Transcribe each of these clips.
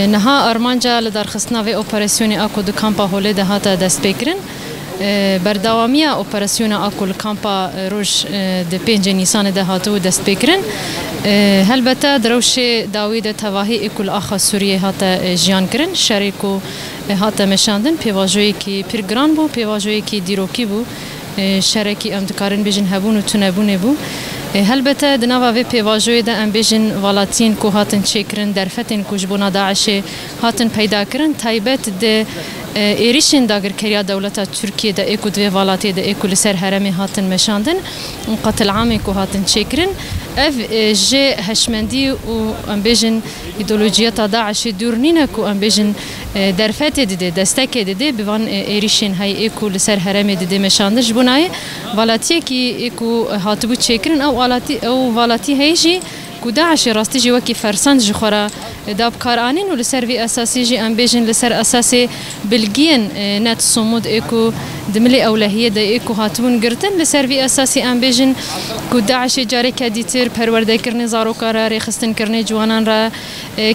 نها أرمانجا لدرخستنا في أوبراسيوني أكو دو كامبا هولي ده هاتا دست بكرن بردوامية أوبراسيوني أكو الكامبا روش ده بينج نيسان ده هاتو دست بكرن هلبتا دروشي داويد تواهي اكل آخا سوريا هاتا جيان کرن شريكو هاتا مشاندن پیواجوی کی پرگران بو پیواجوی کی دیروکی بو شرکی ام دکارن بیجن هبون و تنبون بو هلبتا دناوا في پیواجوی ده ام بیجن والاتین کو هاتن چکرن درفتن کو جبونا داعش هاتن پیدا کرن تایبت ده ایریشن داگر کریا دولت ترکیه ده اکو دو والاتی ده اکو لسر هرمی هاتن مشاندن قتل عامی کو هاتن چکرن اف جي هشمندي و ام بيجن ايديولوجيا داعش دورنينا كو ام بيجن درفات دي دستك دي بوان ايريشن هاي ايكو لسر هرم دي مشاندج بناي والاتي كي ايكو هاتبو تشكرن او والاتي هيجي كو داعش راستي جي وكي فرسان جخورا داب كارانين ولسر في اساسي جي ام بيجن لسر اساسي بلجين نات صمود ايكو دملي اولهيه دا ايكو هاتون قرتن لسر في اساسي ام بيجن كو داعش جاري كديتر پرورده کرنی زارو کارا ریخستن کرنی جوانان را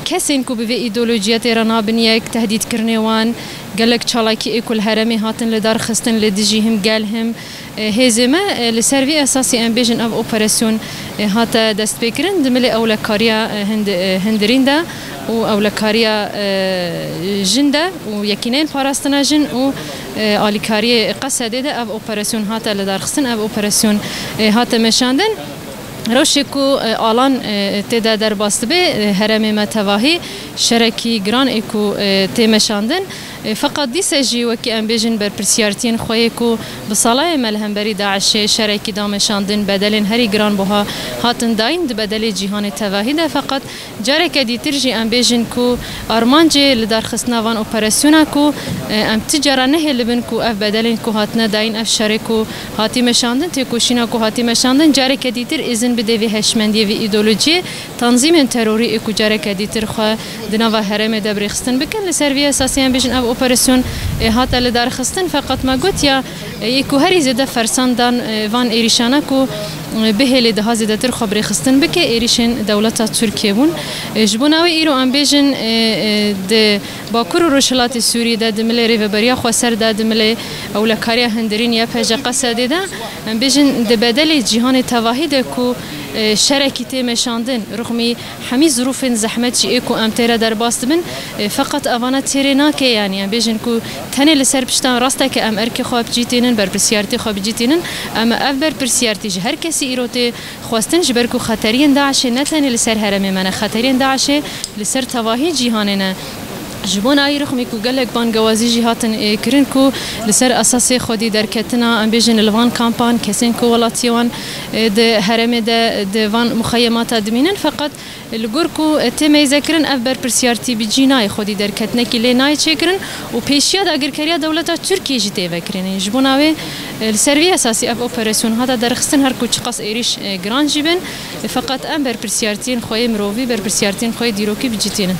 کسین کو به ایدئولوژیات ایران بنیه تهدید کرنی وان گلک چالاکی اکل هرمی هاتن لدار خستن لدیجیهم گلهم هزمه لسروی اساسی ام بیژن اف اپراسیون هاتا دست بکرن دملی اولکاریا هندرین دا و اولکاریا جنده و یکینین پاراستنا جن و آلیکاری قصده ده اف اپراسیون هاتا لدار خستن اف اپراسیون هاتا مشاندن روشكو آلان تدا در باست به هرم متواهی شرکی گران اکو تمشاندن فقط دی سجی وکی ام بیجن بر پرسیارتین خوی کو بصالای ملهمبری داعش شرکی دامشاندن بدلن هری گران بها هاتن داین بدل جهان تواهی ده فقط جاره کدی ترجی ام بیجن کو آرمانجی لدار خسناوان اپراسیونا کو ام تجاره نه لبن کو اف بدلن کو هاتنه داین اف شرکو هاتی مشاندن تکوشینا کو هاتی مشاندن جاره کدی تر ازن بدوی هشمندی و ایدئولوژی تنظیم تروری اکو جاره کدی تر خو دنوا هرم دبرخستن بکن لسروی اساسی ام بیجن اپراسیون هات لدار خستن فقط ما قلت يا يكو هري زده فرسان دان وان ايريشانا كو بهل ده زده تر خبر خستن بك ايريشن دولت تركيا بون جبوناوي ايرو ام بيجن د باكور روشلات سوري ده دملي ريفبريا خو سر ده دملي اولكاريا هندرين يا فجا قصد ده ام بيجن د بدل جهان تواحد كو شركي تمشاندن رغم حمي ظروف زحمت شي اكو ام تيرا در باست من فقط اوانا تيريناك يعني بيجن كو تاني لسر بشتان راستك ام اركي خواب جيتينن بر برسيارتي خواب جيتينن اما افبر برسيارتي هر كسي ايروتي خواستن جبركو خطرين داعش نتاني لسر هرمي من خطرين داعش لسر تواهي جيهاننا جبون آی رخمی کو گلک بانگوازی جهاتن کرن کو لسر اساس خودی در کتنا ام بیژن لوان کامپان کسین کو ولاتیوان ده هرم ده وان مخیمات ادمینن فقط الگورکو تمیز کرن افبر پرسیارتی بجینای خودی در کتنا کی لینای چکرن و پیشیاد اگر کریا دولت ترکیه جته وکرین جبون آوی السروی اساسی اف اپراسیون هذا در خستن هر کو چقاس ایریش گران جبن فقط ام بر پرسیارتین خوی مروی بر پرسیارتین خوی دیروکی بجتینن